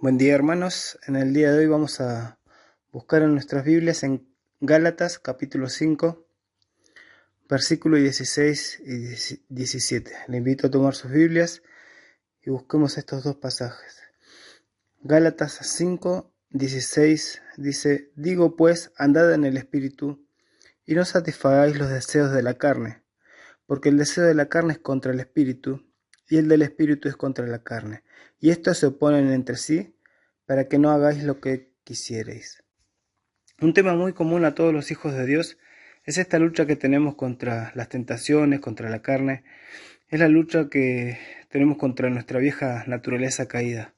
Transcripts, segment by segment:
Buen día, hermanos. En el día de hoy vamos a buscar en nuestras Biblias en Gálatas capítulo 5, versículo 16 y 17. Le invito a tomar sus Biblias y busquemos estos dos pasajes. Gálatas 5, 16 dice: Digo pues, andad en el Espíritu y no satisfagáis los deseos de la carne, porque el deseo de la carne es contra el Espíritu y el del Espíritu es contra la carne, y estos se oponen entre sí para que no hagáis lo que quisierais. Un tema muy común a todos los hijos de Dios es esta lucha que tenemos contra las tentaciones, contra la carne. Es la lucha que tenemos contra nuestra vieja naturaleza caída.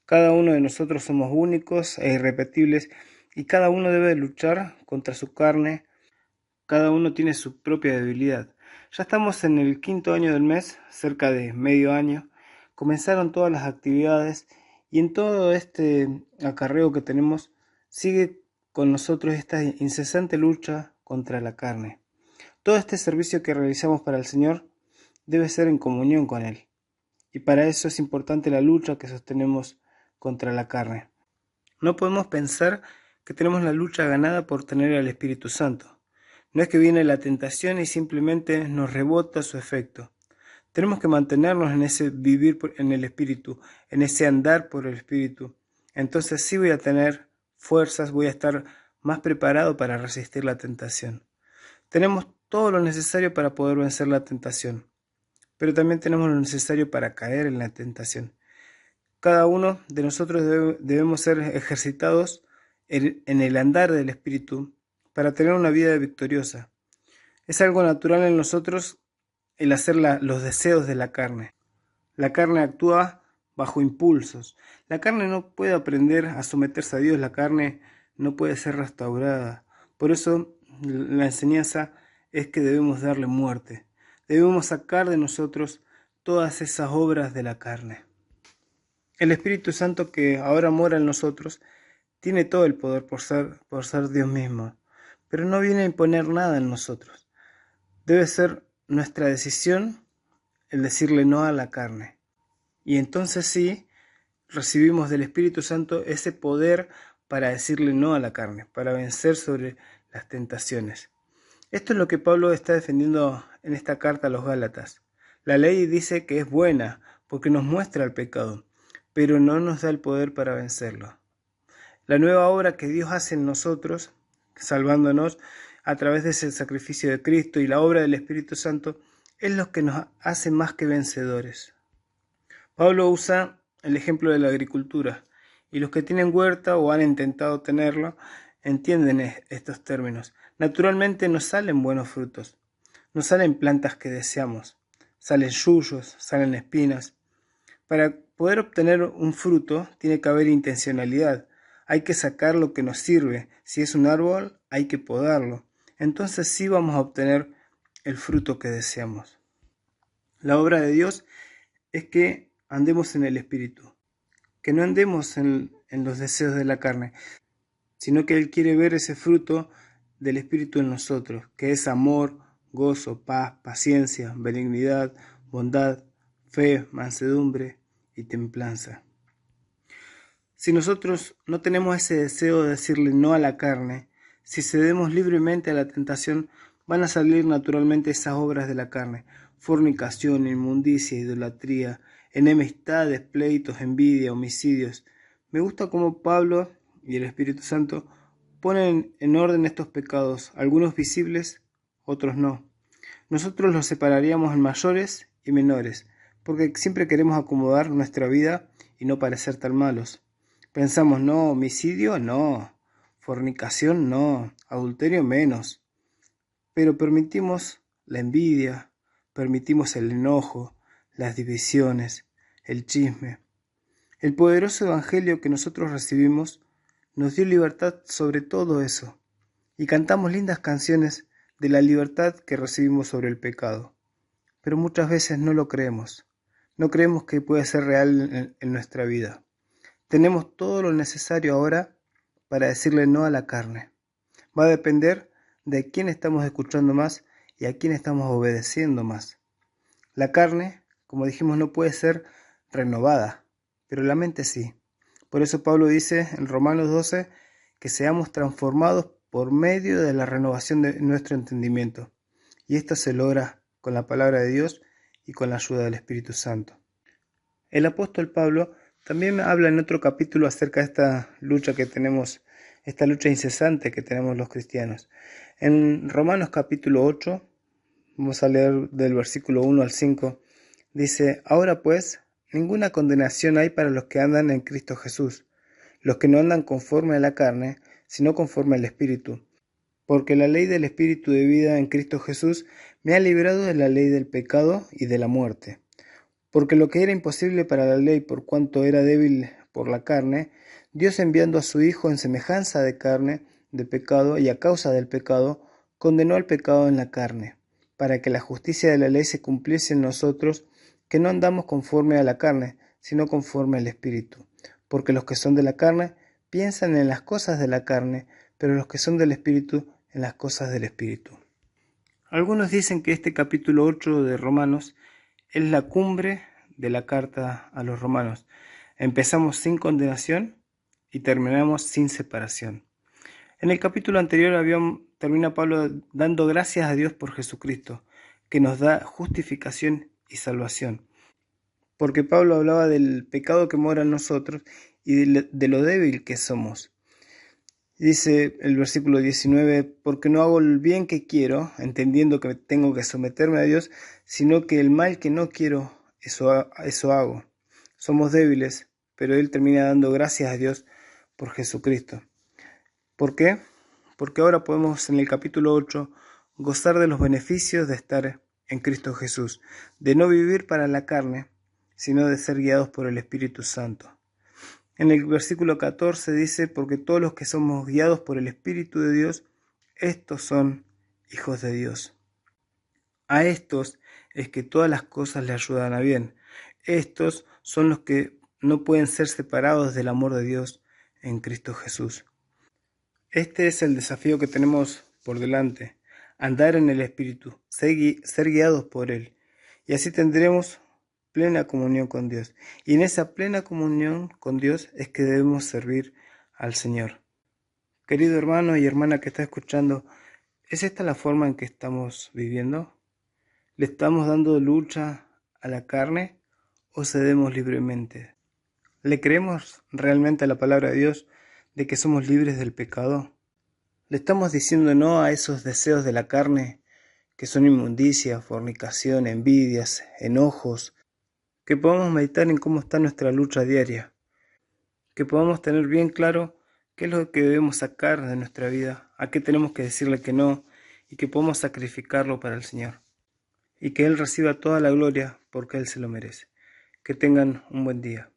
Cada uno de nosotros somos únicos e irrepetibles y cada uno debe luchar contra su carne. Cada uno tiene su propia debilidad. Ya estamos en el quinto año del mes, cerca de medio año. Comenzaron todas las actividades y en todo este acarreo que tenemos sigue con nosotros esta incesante lucha contra la carne. Todo este servicio que realizamos para el Señor debe ser en comunión con Él. Y para eso es importante la lucha que sostenemos contra la carne. No podemos pensar que tenemos la lucha ganada por tener al Espíritu Santo. No es que viene la tentación y simplemente nos rebota su efecto. Tenemos que mantenernos en ese vivir en el Espíritu, en ese andar por el Espíritu. Entonces sí voy a tener fuerzas, voy a estar más preparado para resistir la tentación. Tenemos todo lo necesario para poder vencer la tentación, pero también tenemos lo necesario para caer en la tentación. Cada uno de nosotros debemos ser ejercitados en el andar del Espíritu para tener una vida victoriosa. Es algo natural en nosotros el hacer los deseos de la carne. La carne actúa bajo impulsos. La carne no puede aprender a someterse a Dios. La carne no puede ser restaurada. Por eso la enseñanza es que debemos darle muerte. Debemos sacar de nosotros todas esas obras de la carne. El Espíritu Santo que ahora mora en nosotros tiene todo el poder por ser Dios mismo, pero no viene a imponer nada en nosotros. Debe ser nuestra decisión el decirle no a la carne. Y entonces sí, recibimos del Espíritu Santo ese poder para decirle no a la carne, para vencer sobre las tentaciones. Esto es lo que Pablo está defendiendo en esta carta a los Gálatas. La ley dice que es buena porque nos muestra el pecado, pero no nos da el poder para vencerlo. La nueva obra que Dios hace en nosotros, salvándonos a través de ese sacrificio de Cristo y la obra del Espíritu Santo, es lo que nos hace más que vencedores. Pablo usa el ejemplo de la agricultura, y los que tienen huerta o han intentado tenerlo entienden estos términos. Naturalmente no salen buenos frutos, no salen plantas que deseamos, salen yuyos, salen espinas. Para poder obtener un fruto tiene que haber intencionalidad. Hay que sacar lo que nos sirve. Si es un árbol, hay que podarlo. Entonces sí vamos a obtener el fruto que deseamos. La obra de Dios es que andemos en el Espíritu, que no andemos en los deseos de la carne, sino que Él quiere ver ese fruto del Espíritu en nosotros, que es amor, gozo, paz, paciencia, benignidad, bondad, fe, mansedumbre y templanza. Si nosotros no tenemos ese deseo de decirle no a la carne, si cedemos libremente a la tentación, van a salir naturalmente esas obras de la carne: fornicación, inmundicia, idolatría, enemistades, pleitos, envidia, homicidios. Me gusta cómo Pablo y el Espíritu Santo ponen en orden estos pecados, algunos visibles, otros no. Nosotros los separaríamos en mayores y menores, porque siempre queremos acomodar nuestra vida y no parecer tan malos. Pensamos, no, homicidio, no, fornicación, no, adulterio, menos. Pero permitimos la envidia, permitimos el enojo, las divisiones, el chisme. El poderoso evangelio que nosotros recibimos nos dio libertad sobre todo eso, y cantamos lindas canciones de la libertad que recibimos sobre el pecado. Pero muchas veces no lo creemos. No creemos que pueda ser real en nuestra vida. Tenemos todo lo necesario ahora para decirle no a la carne. Va a depender de a quién estamos escuchando más y a quién estamos obedeciendo más. La carne, como dijimos, no puede ser renovada, pero la mente sí. Por eso Pablo dice en Romanos 12 que seamos transformados por medio de la renovación de nuestro entendimiento. Y esto se logra con la palabra de Dios y con la ayuda del Espíritu Santo. El apóstol Pablo también habla en otro capítulo acerca de esta lucha que tenemos, esta lucha incesante que tenemos los cristianos. En Romanos capítulo 8, vamos a leer del versículo 1 al 5, dice: Ahora pues, ninguna condenación hay para los que andan en Cristo Jesús, los que no andan conforme a la carne, sino conforme al Espíritu. Porque la ley del Espíritu de vida en Cristo Jesús me ha librado de la ley del pecado y de la muerte. Porque lo que era imposible para la ley por cuanto era débil por la carne, Dios enviando a su Hijo en semejanza de carne, de pecado, y a causa del pecado, condenó al pecado en la carne, para que la justicia de la ley se cumpliese en nosotros, que no andamos conforme a la carne, sino conforme al Espíritu. Porque los que son de la carne piensan en las cosas de la carne, pero los que son del Espíritu en las cosas del Espíritu. Algunos dicen que este capítulo 8 de Romanos es la cumbre de la carta a los romanos. Empezamos sin condenación y terminamos sin separación. En el capítulo anterior termina Pablo dando gracias a Dios por Jesucristo, que nos da justificación y salvación. Porque Pablo hablaba del pecado que mora en nosotros y de lo débil que somos. Dice el versículo 19, porque no hago el bien que quiero, entendiendo que tengo que someterme a Dios, sino que el mal que no quiero, eso hago. Somos débiles, pero él termina dando gracias a Dios por Jesucristo. ¿Por qué? Porque ahora podemos en el capítulo 8 gozar de los beneficios de estar en Cristo Jesús, de no vivir para la carne, sino de ser guiados por el Espíritu Santo. En el versículo 14 dice, porque todos los que somos guiados por el Espíritu de Dios, estos son hijos de Dios. A estos es que todas las cosas le ayudan a bien. Estos son los que no pueden ser separados del amor de Dios en Cristo Jesús. Este es el desafío que tenemos por delante, andar en el Espíritu, ser guiados por Él. Y así tendremos plena comunión con Dios. Y en esa plena comunión con Dios es que debemos servir al Señor. Querido hermano y hermana que está escuchando, ¿es esta la forma en que estamos viviendo? ¿Le estamos dando lucha a la carne o cedemos libremente? ¿Le creemos realmente a la palabra de Dios de que somos libres del pecado? ¿Le estamos diciendo no a esos deseos de la carne que son inmundicia, fornicación, envidias, enojos? Que podamos meditar en cómo está nuestra lucha diaria, que podamos tener bien claro qué es lo que debemos sacar de nuestra vida, a qué tenemos que decirle que no, y que podamos sacrificarlo para el Señor, y que Él reciba toda la gloria porque Él se lo merece. Que tengan un buen día.